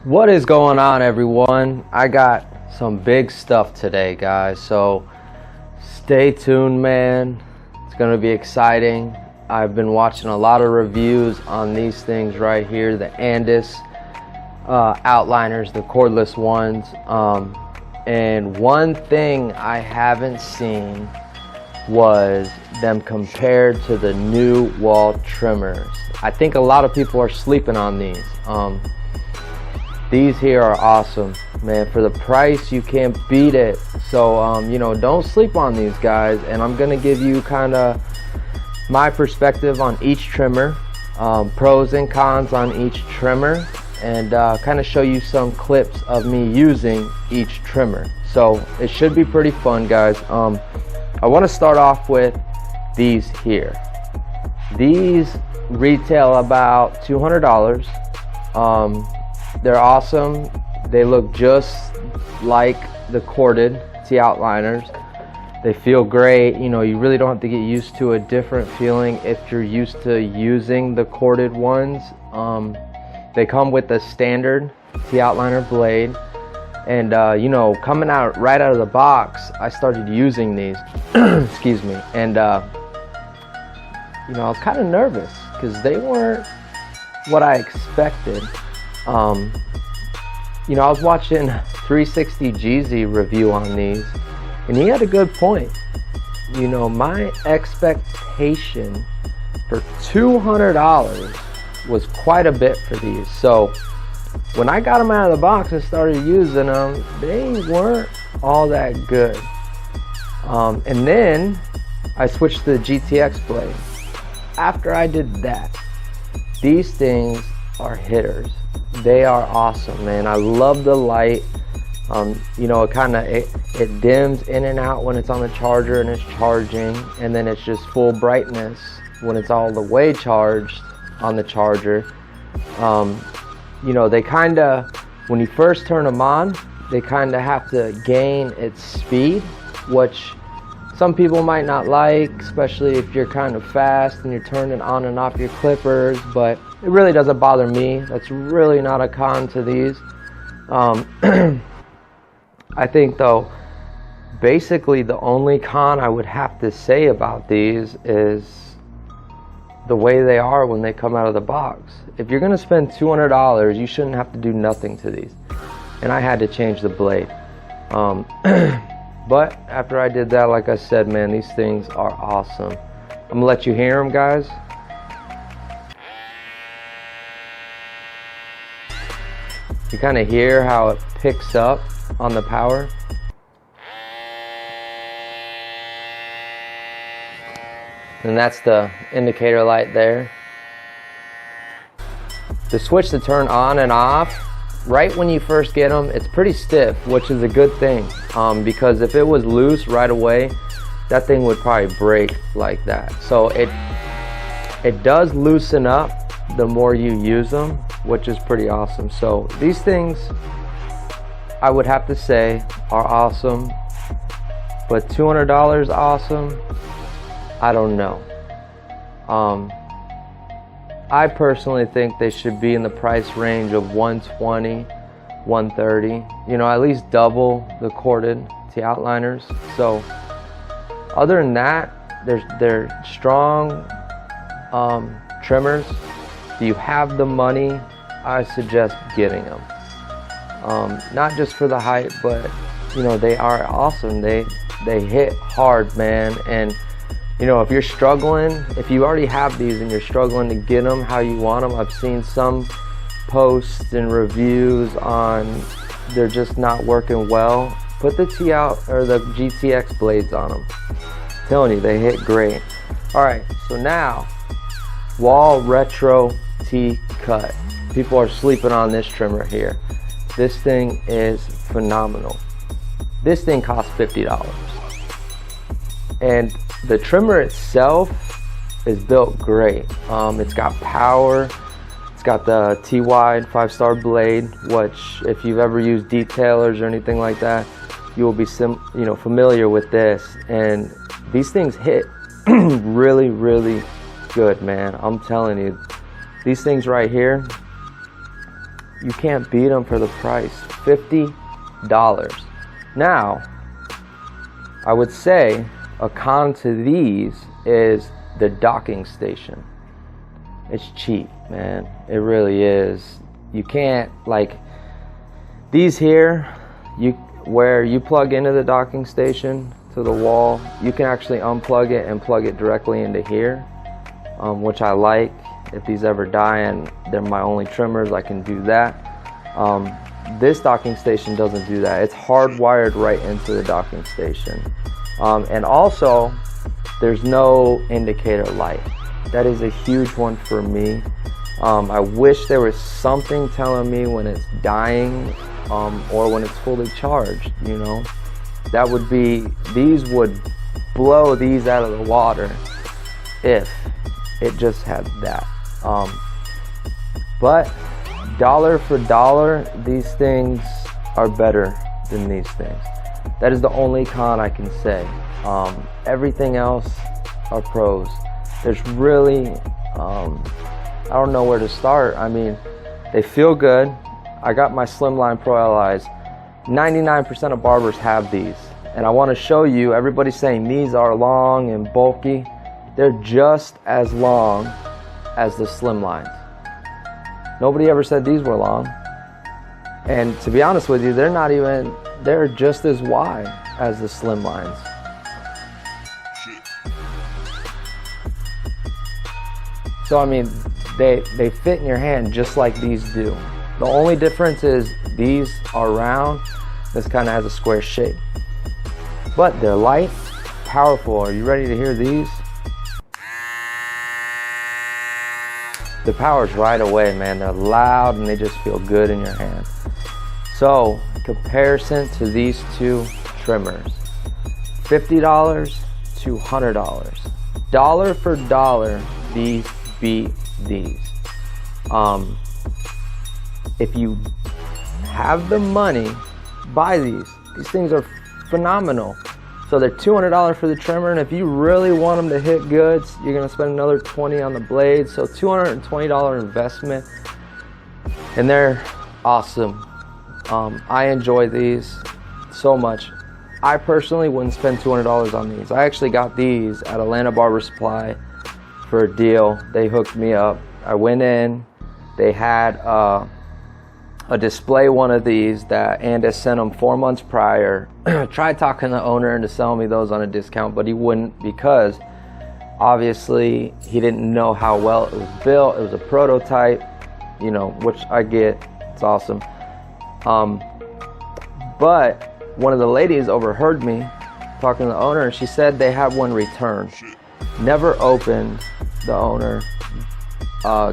What is going on, everyone? I got some big stuff today, guys, so stay tuned, man. It's gonna be exciting. I've been watching a lot of reviews on these things right here, the Andis outliners, the cordless ones, and one thing I haven't seen was them compared to the new Wahl trimmers. I think a lot of people are sleeping on these. These here are awesome, man. For the price, you can't beat it. So don't sleep on these guys, and I'm gonna give you kind of my perspective on each trimmer, pros and cons on each trimmer, and kind of show you some clips of me using each trimmer. So it should be pretty fun, guys. I want to start off with these here. These retail about $200. They're awesome. They look just like the corded T-outliners. They feel great. You really don't have to get used to a different feeling if you're used to using the corded ones. They come with the standard T-outliner blade, and coming out right out of the box, I started using these. Excuse me. And I was kind of nervous because they weren't what I expected. I was watching 360 GZ review on these, and he had a good point. My expectation for $200 was quite a bit for these. So when I got them out of the box and started using them, they weren't all that good. And then I switched to the GTX blade. After I did that, these things are hitters. They are awesome, man. I love the light. It dims in and out when it's on the charger and it's charging, and then it's just full brightness when it's all the way charged on the charger. They kind of, when you first turn them on, they kind of have to gain its speed, which some people might not like, especially if you're kind of fast and you're turning on and off your clippers, but it really doesn't bother me. That's really not a con to these. I think, though, basically the only con I would have to say about these is the way they are when they come out of the box. If you're going to spend $200, you shouldn't have to do nothing to these. And I had to change the blade. But after I did that, like I said, man, these things are awesome. I'm going to let you hear them, guys. You kind of hear how it picks up on the power. And that's the indicator light there. The switch to turn on and off, right when you first get them, it's pretty stiff, which is a good thing. Because if it was loose right away, that thing would probably break like that. So it does loosen up the more you use them, which is pretty awesome. So these things, I would have to say, are awesome. But $200 awesome? I don't know. I personally think they should be in the price range of $120, $130. At least double the corded T-outliners. So other than that, they're strong trimmers. If you have the money, I suggest getting them. Not just for the hype, but they are awesome. They hit hard, man. And if you're struggling, if you already have these and you're struggling to get them how you want them, I've seen some posts and reviews on they're just not working well. Put the the GTX blades on them. I'm telling you, they hit great. All right, so now Wahl Retro T Cut. People are sleeping on this trimmer here. This thing is phenomenal. This thing costs $50. And the trimmer itself is built great. It's got power. It's got the T-wide 5-star blade, which if you've ever used detailers or anything like that, you will be familiar with this. And these things hit really, really good, man. I'm telling you, these things right here, you can't beat them for the price. $50. Now, I would say a con to these is the docking station. It's cheap, man. It really is. You can't, like, these here, where you plug into the docking station to the wall, you can actually unplug it and plug it directly into here, which I like. If these ever die and they're my only trimmers, I can do that. This docking station doesn't do that. It's hardwired right into the docking station. And also, there's no indicator light. That is a huge one for me. I wish there was something telling me when it's dying or when it's fully charged, you know. That would be, these would blow these out of the water if it just had that. But dollar for dollar, these things are better than these things. That is the only con I can say. Everything else are pros. There's really, I don't know where to start. I mean, they feel good. I got my Slimline Pro LIs. 99% of barbers have these. And I want to show you, everybody's saying these are long and bulky. They're just as long as the Slimlines. Nobody ever said these were long. And to be honest with you, they're just as wide as the Slimlines. So I mean, they fit in your hand just like these do. The only difference is these are round, this kind of has a square shape. But they're light, powerful. Are you ready to hear these? The power's right away, man. They're loud and they just feel good in your hand. So, comparison to these two trimmers, $50 to $100. Dollar for dollar, these beat these. If you have the money, buy these. These things are phenomenal. So they're $200 for the trimmer, and if you really want them to hit good, you're gonna spend another $20 on the blades. So $220 investment, and they're awesome. I enjoy these so much. I personally wouldn't spend $200 on these. I actually got these at Atlanta Barber Supply for a deal. They hooked me up. I went in, they had a display one of these that Andis sent them 4 months prior. Tried talking to the owner into selling me those on a discount, but he wouldn't, because obviously he didn't know how well it was built. It was a prototype, you know, which I get. It's awesome. But one of the ladies overheard me talking to the owner, and she said they have one returned. Never opened. The owner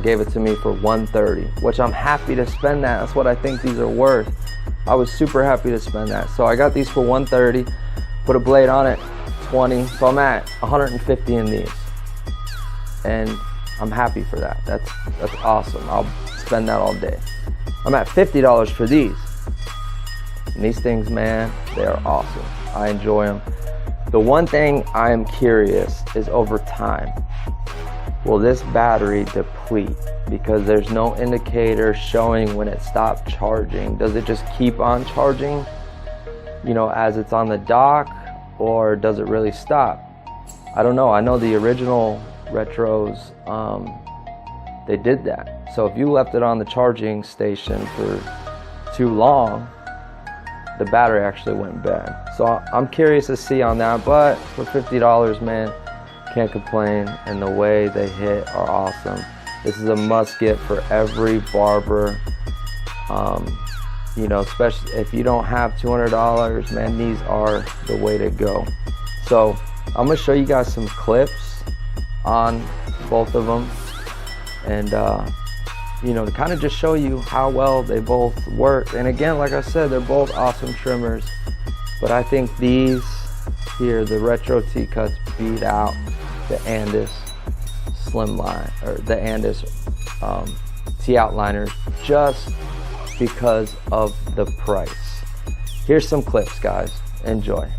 gave it to me for $130, which I'm happy to spend that. That's what I think these are worth. I was super happy to spend that. So I got these for $130, put a blade on it, $20. So I'm at $150 in these, and I'm happy for that. That's awesome. I'll spend that all day. I'm at $50 for these. And these things, man, they are awesome. I enjoy them. The one thing I am curious is, over time, will this battery deplete? Because there's no indicator showing when it stopped charging. Does it just keep on charging, you know, as it's on the dock, or does it really stop? I don't know. I know the original retros, they did that. So if you left it on the charging station for too long, the battery actually went bad. So I'm curious to see on that, but for $50, man, can't complain, and the way they hit are awesome. This is a must get for every barber. You know, especially if you don't have $200, man, these are the way to go. So I'm gonna show you guys some clips on both of them, and you know, to kind of just show you how well they both work. And again, like I said, they're both awesome trimmers, but I think these here, the retro T-cuts, beat out the Andis Slimline, or the Andis T-outliners, just because of the price. Here's some clips, guys. Enjoy.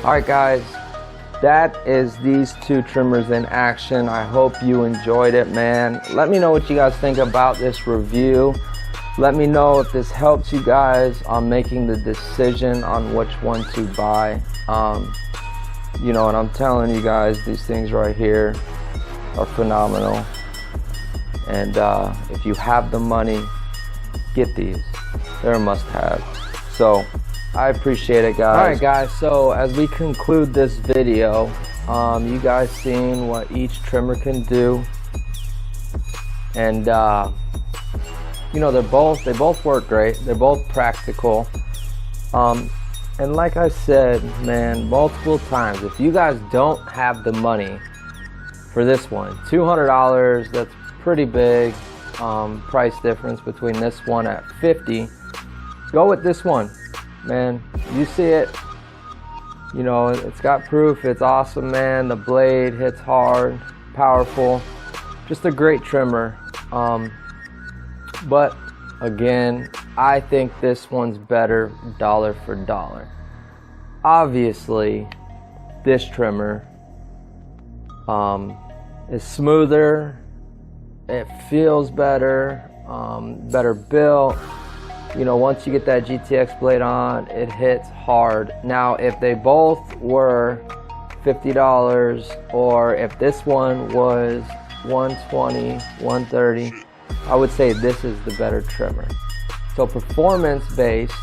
Alright guys, that is these two trimmers in action. I hope you enjoyed it, man. Let me know what you guys think about this review. Let me know if this helps you guys on making the decision on which one to buy. You know, and I'm telling you guys, these things right here are phenomenal. And if you have the money, get these. They're a must-have. So I appreciate it, guys. Alright guys, so as we conclude this video, you guys seen what each trimmer can do. And you know, they both work great. They're both practical. And like I said, man, multiple times, if you guys don't have the money for this one, $200, that's pretty big price difference between this one at $50. Go with this one, man. You see it, you know, it's got proof. It's awesome, man. The blade hits hard, powerful, just a great trimmer. But again, I think this one's better dollar for dollar. Obviously, this trimmer is smoother. It feels better, better built. You know, once you get that GTX blade on, it hits hard. Now, if they both were $50, or if this one was $120, $130, I would say this is the better trimmer. So performance based,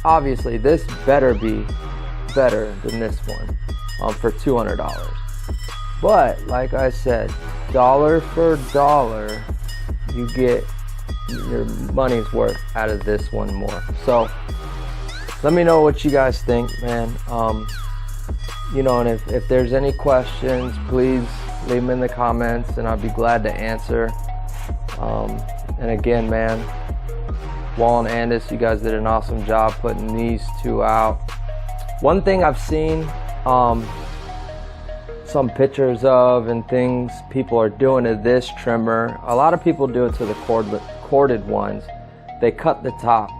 obviously this better be better than this one for $200. But like I said, dollar for dollar, you get your money's worth out of this one more. So let me know what you guys think, man. You know, and if there's any questions, please leave them in the comments and I'll be glad to answer. And again, man, Wahl and Andis, you guys did an awesome job putting these two out. One thing I've seen some pictures of and things people are doing to this trimmer, a lot of people do it to the corded ones. They cut the top,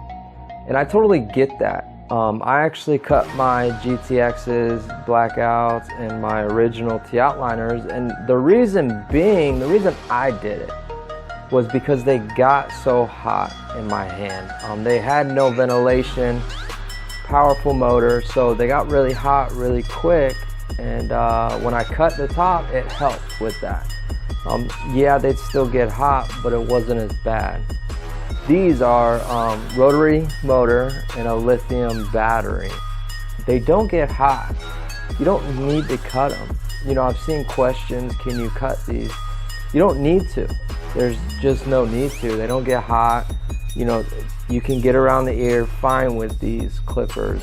and I totally get that. I actually cut my GTX's blackouts and my original T-outliners, and the reason I did it was because they got so hot in my hand. They had no ventilation, powerful motor, so they got really hot really quick, and when I cut the top, it helped with that. Yeah, they'd still get hot, but it wasn't as bad. These are rotary motor and a lithium battery. They don't get hot. You don't need to cut them. You know, I've seen questions, can you cut these? You don't need to. There's just no need to. They don't get hot. You know, you can get around the ear fine with these clippers.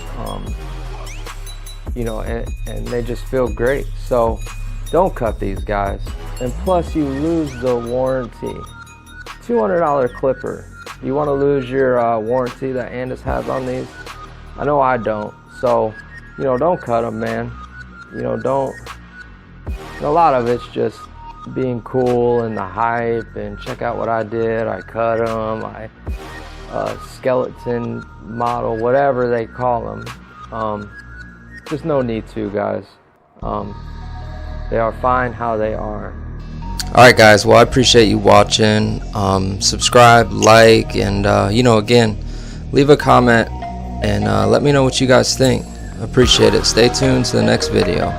You know, and they just feel great. So don't cut these, guys. And plus, you lose the warranty. $200 clipper. You want to lose your warranty that Andis has on these? I know I don't. So, you know, don't cut them, man. You know, don't. And a lot of it's just being cool and the hype and check out what I did. I cut them. I skeleton model, whatever they call them. Just no need to, guys. They are fine how they are. Alright guys, well I appreciate you watching. Subscribe, like, and you know, again, leave a comment and let me know what you guys think. I appreciate it. Stay tuned to the next video.